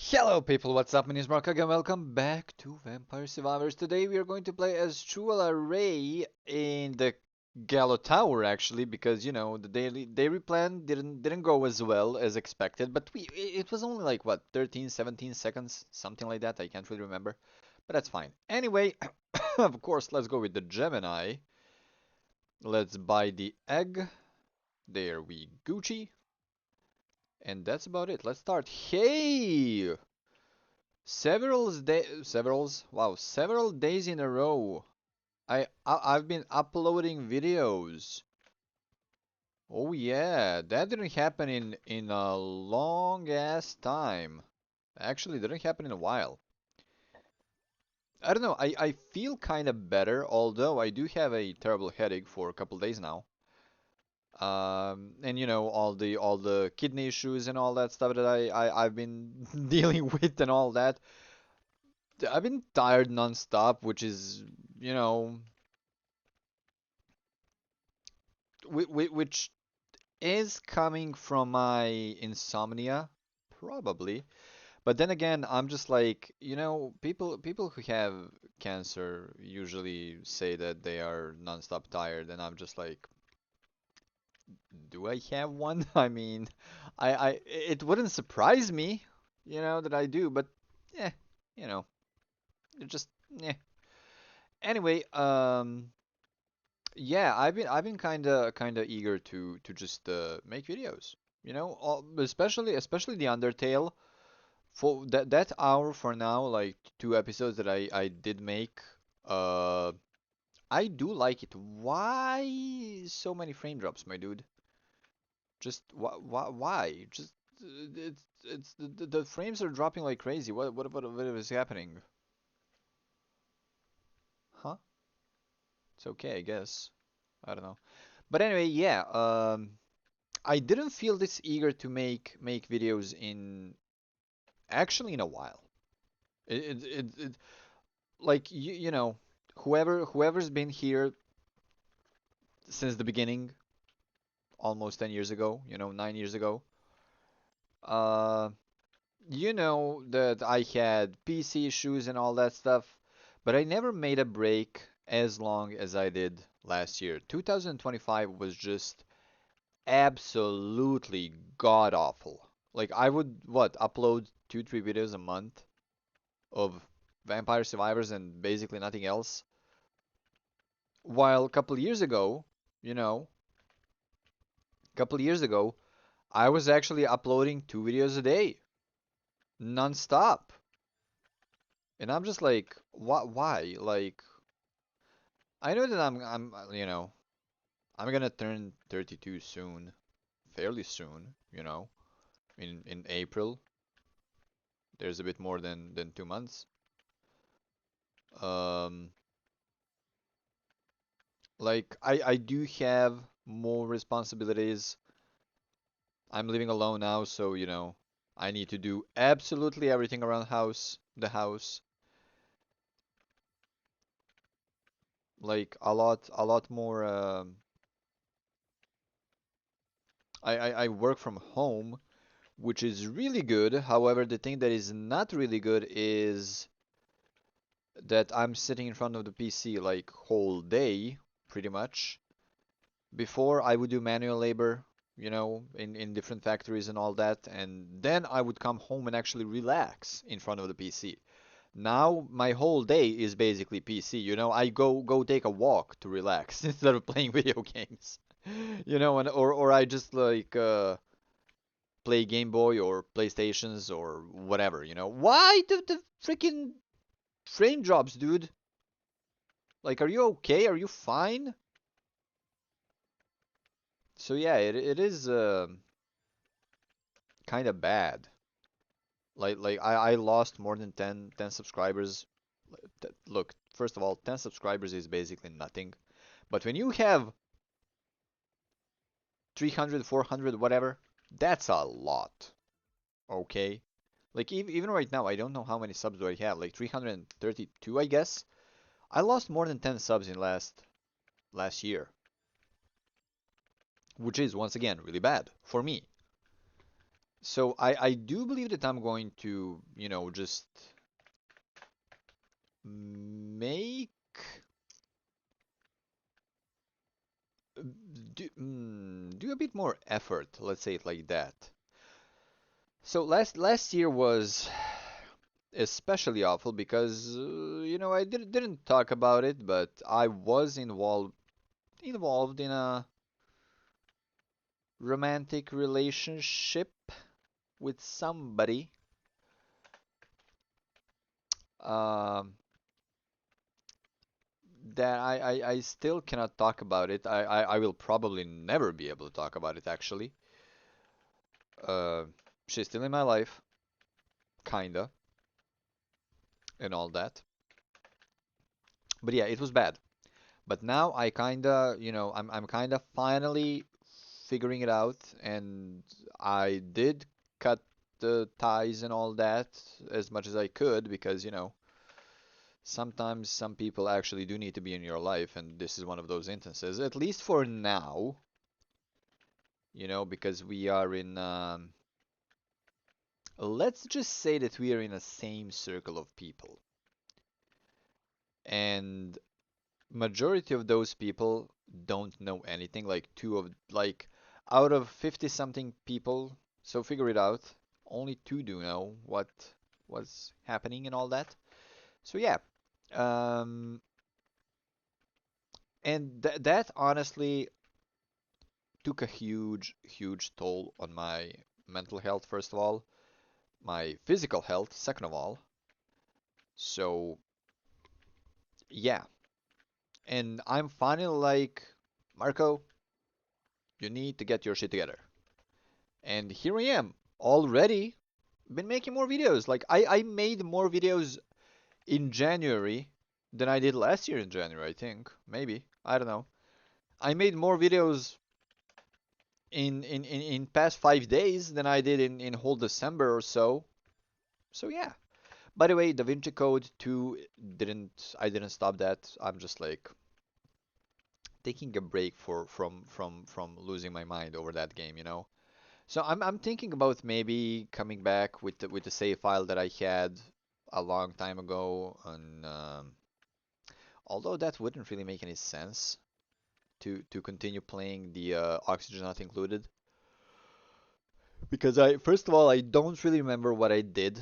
Hello people, what's up? My name is Mark again. Welcome back to Vampire Survivors. Today we are going to play as Truel Ray in the Gallo Tower actually because the daily plan didn't go as well as expected, but it was only like what 13 17 seconds, something like that. I can't really remember. But that's fine. Anyway, of course, let's go with the Gemini. Let's buy the egg. There we Gucci. And that's about it. Let's start. Hey! Several days in a row. I've been uploading videos. Oh yeah, that didn't happen in a long ass time. Actually, didn't happen in a while. I don't know. I feel kind of better, although I do have a terrible headache for a couple days now. And all the kidney issues and all that stuff that I've been dealing with and all that. I've been tired nonstop, which is, you know, which is coming from my insomnia, probably. But then again, I'm just like, people who have cancer usually say that they are nonstop tired, and I'm just like, do I have one? I mean, it wouldn't surprise me, that I do, but yeah, you know, it just yeah. Anyway, yeah, I've been kind of eager to just make videos. Especially the Undertale. For that hour for now, like two episodes that I did make, uh, I do like it. Why so many frame drops, my dude? Just why? Just it's the frames are dropping like crazy. What is happening? Huh? It's okay, I guess. I don't know. But anyway, yeah. I didn't feel this eager to make videos in actually in a while. It like whoever's been here since the beginning, almost 10 years ago, 9 years ago, uh, you know that I had PC issues and all that stuff, but I never made a break as long as I did last year. 2025 was just absolutely god awful. Like I would upload 2, 3 videos a month of Vampire Survivors and basically nothing else. While a couple years ago, you know, a couple years ago, I was actually uploading 2 videos a day, non-stop. And I'm just like, why? Like, I know that I'm gonna turn 32 soon, fairly soon, in April. There's a bit more than 2 months. Um, like I do have more responsibilities. I'm living alone now, so I need to do absolutely everything around the house, like a lot more. I work from home, which is really good. However, the thing that is not really good is that I'm sitting in front of the PC like whole day, pretty much. Before I would do manual labor, in different factories and all that, and then I would come home and actually relax in front of the PC. Now my whole day is basically PC. I go take a walk to relax instead of playing video games. And or I just like play Game Boy or PlayStations or whatever. Why the freaking frame drops, dude? Like, are you okay? Are you fine? So yeah, it is kind of bad. Like I lost more than 10 subscribers. Look, first of all, 10 subscribers is basically nothing. But when you have 300, 400, whatever, that's a lot. Okay? Like even right now, I don't know how many subs do I have. Like 332, I guess. I lost more than 10 subs in last year, which is once again really bad for me. So I do believe that I'm going to, just make do a bit more effort, let's say it like that. So last year was especially awful because I didn't talk about it, but I was involved in a romantic relationship with somebody. Um, that I still cannot talk about it. I will probably never be able to talk about it actually. Uh, she's still in my life, kinda, and all that. But yeah, it was bad. But now I kinda, I'm kinda finally figuring it out, and I did cut the ties and all that as much as I could because, sometimes some people actually do need to be in your life, and this is one of those instances, at least for now, because we are in, let's just say that we are in the same circle of people. And majority of those people don't know anything, like out of 50 something people, so figure it out, only two do know what was happening and all that. So yeah, um, and that honestly took a huge toll on my mental health, first of all, my physical health, second of all. So yeah, and I'm finally like, Marco, you need to get your shit together. And here I am, already been making more videos. Like I made more videos in January than I did last year in January, I think. Maybe. I don't know. I made more videos in past 5 days than I did in whole December or so. So yeah. By the way, Da Vinci Code 2 didn't I didn't stop that. I'm just like taking a break from losing my mind over that game. So I'm thinking about maybe coming back with the save file that I had a long time ago, and although that wouldn't really make any sense to continue playing the Oxygen Not Included, because I first of all I don't really remember what I did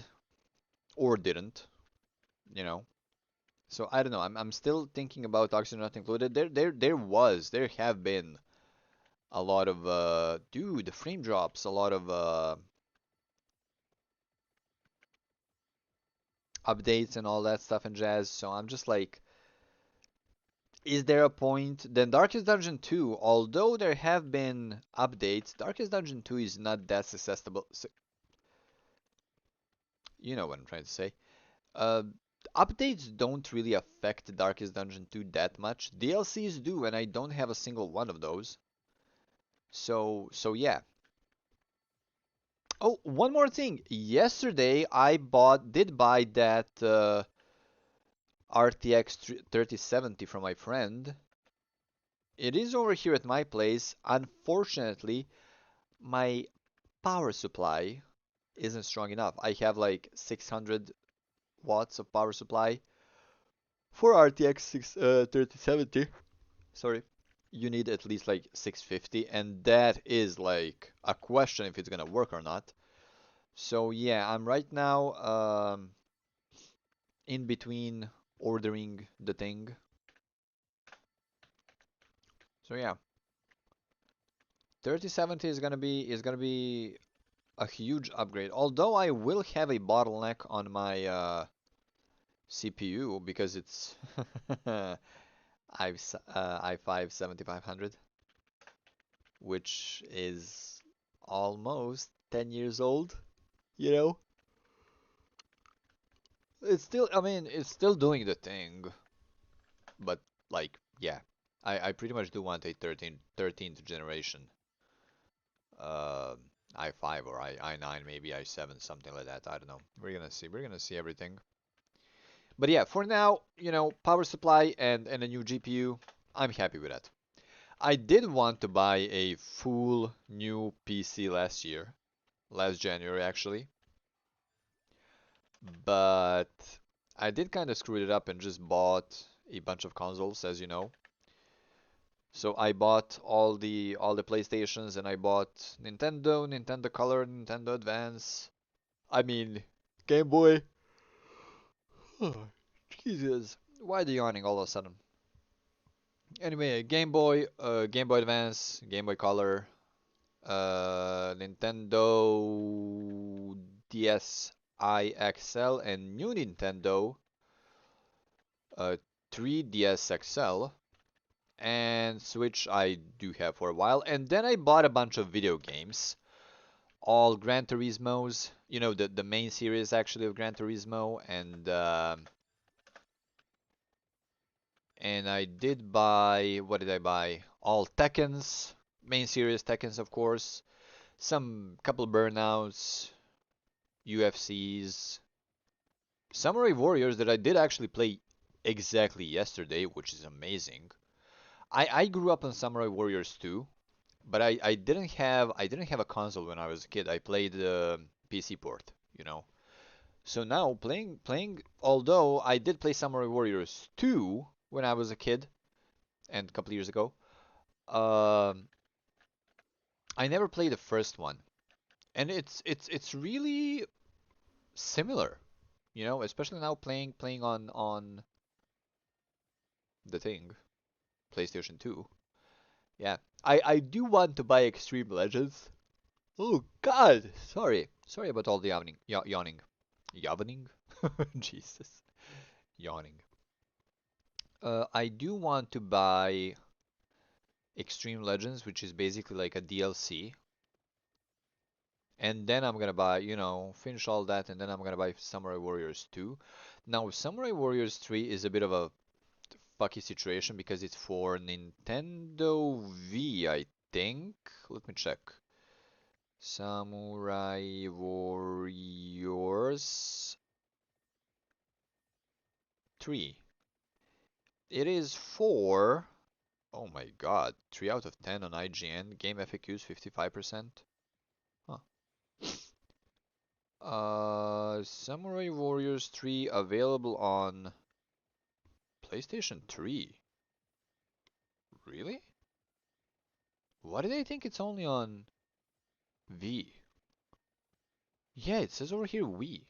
or didn't, you know. So I don't know. I'm still thinking about Oxygen Not Included. There have been a lot of dude, the frame drops, a lot of updates and all that stuff in Jazz. So I'm just like, is there a point? Then Darkest Dungeon 2, although there have been updates, Darkest Dungeon 2 is not that accessible. You know what I'm trying to say. Uh, Updates don't really affect Darkest Dungeon 2 that much. DLCs do, and I don't have a single one of those. So yeah. Oh, one more thing. Yesterday I did buy that RTX 3070 from my friend. It is over here at my place. Unfortunately, my power supply isn't strong enough. I have like 600 watts of power supply for RTX 3070. Sorry. You need at least like 650, and that is like a question if it's gonna work or not. So yeah, I'm right now in between ordering the thing. So yeah, 3070 is gonna be a huge upgrade. Although I will have a bottleneck on my CPU because it's i5 7500, which is almost 10 years old, you know? I mean, it's still doing the thing, but like, yeah. I pretty much do want a 13th generation uh, i5 or i9, maybe i7, something like that. I don't know. We're gonna see. We're gonna see everything. But yeah, for now, power supply and a new GPU, I'm happy with that. I did want to buy a full new PC last year, last January actually, but I did kind of screw it up and just bought a bunch of consoles, as you know. So I bought all the PlayStations and I bought Nintendo, Nintendo Color, Nintendo Advance. I mean, Game Boy. Jesus, why are you yawning all of a sudden? Anyway, Game Boy Advance, Game Boy Color, Nintendo DSi XL, and new Nintendo uh, 3DS XL, and Switch I do have for a while. And then I bought a bunch of video games, all Gran Turismos, the main series actually of Gran Turismo, and I did buy, what did I buy? All Tekkens, main series Tekkens of course, some couple burnouts, UFCs, Samurai Warriors that I did actually play exactly yesterday, which is amazing. I grew up on Samurai Warriors too, but I didn't have a console when I was a kid. I played the PC port, you know. So now playing although I did play Samurai Warriors 2 when I was a kid and a couple years ago, um, I never played the first one. And it's really similar, especially now playing on the thing, PlayStation 2. Yeah. I do want to buy Extreme Legends. Oh God, sorry about all the yawning, yawning. Jesus, yawning. I do want to buy Extreme Legends, which is basically like a DLC, and then I'm gonna buy, finish all that, and then I'm gonna buy Samurai Warriors 2. Now, Samurai Warriors 3 is a bit of a fucky situation because it's for Nintendo V, I think. Let me check. Samurai Warriors 3. It is for, oh my god, 3 out of 10 on IGN. Game FAQs 55%. Huh. Samurai Warriors 3 available on PlayStation 3. Really? Why do they think it's only on V? Yeah, it says over here Wii.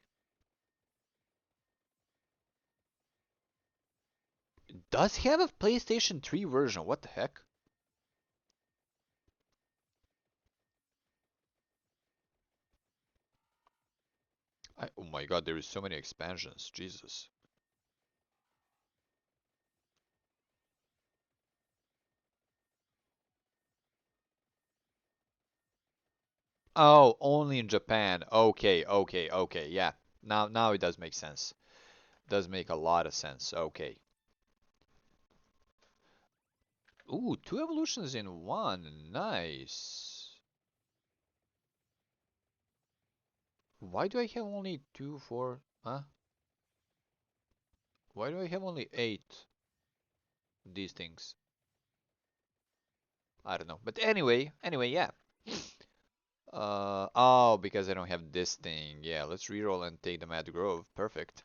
It does have a PlayStation 3 version. What the heck? Oh my god, there is so many expansions. Jesus. Oh, only in Japan. Okay, okay, okay. Yeah. Now it does make sense. Does make a lot of sense. Okay. Ooh, two evolutions in one. Nice. Why do I have only two, four? Huh? Why do I have only eight these things? I don't know. But anyway, yeah. Oh, because I don't have this thing. Yeah, let's reroll and take the Mad Grove. Perfect.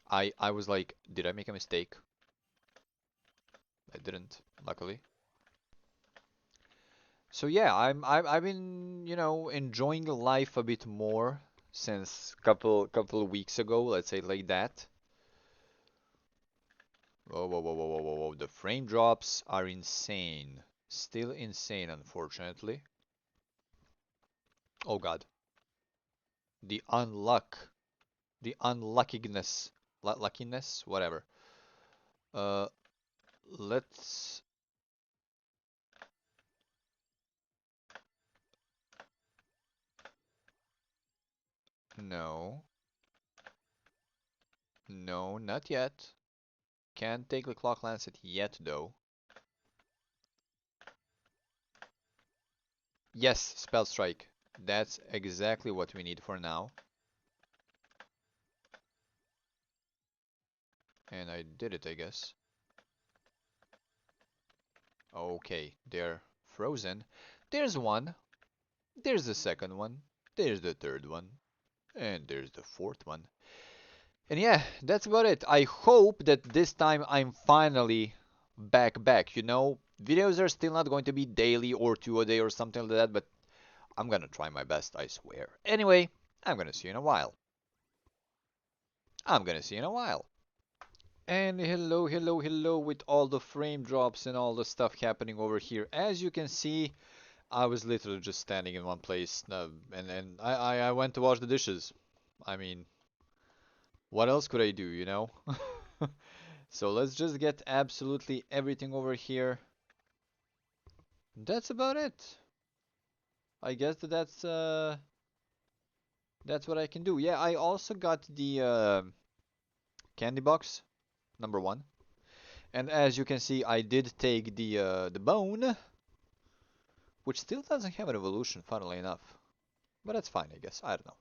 I was like, did I make a mistake? I didn't, luckily. So yeah, I've been, enjoying life a bit more since couple of weeks ago, let's say like that. Whoa, whoa, whoa, whoa, whoa, whoa, whoa. The frame drops are insane. Still insane, unfortunately. Oh God. The unluck, the unluckiness, luckiness, whatever. Uh, let's, no, no, not yet. Can't take the Clock Lancet yet, though. Yes, Spell Strike. That's exactly what we need for now. And I did it, I guess. Okay, they're frozen. There's one. There's the second one. There's the third one. And there's the fourth one. And yeah, that's about it. I hope that this time I'm finally back. Videos are still not going to be daily or 2 a day or something like that, but I'm gonna try my best, I swear. Anyway, I'm gonna see you in a while. I'm gonna see you in a while. And hello with all the frame drops and all the stuff happening over here. As you can see, I was literally just standing in one place, and I went to wash the dishes. I mean, what else could I do? So let's just get absolutely everything over here. That's about it. I guess that's what I can do. Yeah, I also got the candy box number one, and as you can see, I did take the bone, which still doesn't have an evolution, funnily enough. But that's fine, I guess. I don't know.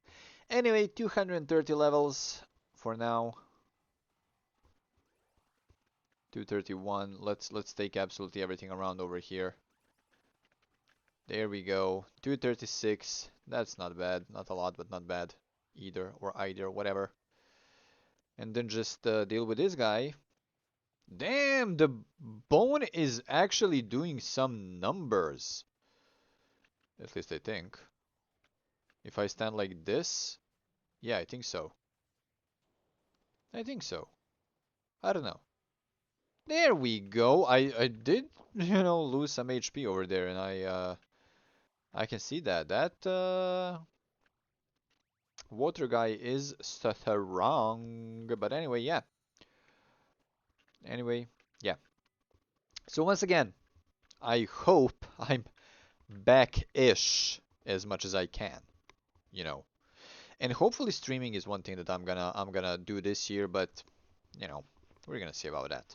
Anyway, 230 levels for now. 231. Let's take absolutely everything around over here. There we go. 236. That's not bad. Not a lot, but not bad. Either, whatever. And then just deal with this guy. Damn, the bone is actually doing some numbers. At least I think. If I stand like this, yeah, I think so. I think so. I don't know. There we go. I did, lose some HP over there, and I can see that. That water guy is strong. But anyway, yeah. Anyway, yeah. So once again, I hope I'm back-ish as much as I can, you know. And hopefully streaming is one thing that I'm gonna do this year, but you know, we're gonna see about that.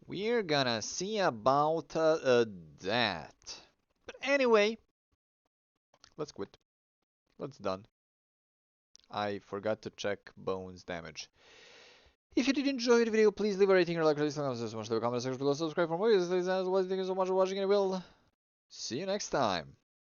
We're gonna see about that. But anyway, let's quit. Let's done. I forgot to check bones damage. If you did enjoy the video, please leave a rating or like, leave a comment section below, subscribe for more videos. Thank you so much for watching, and we'll see you next time.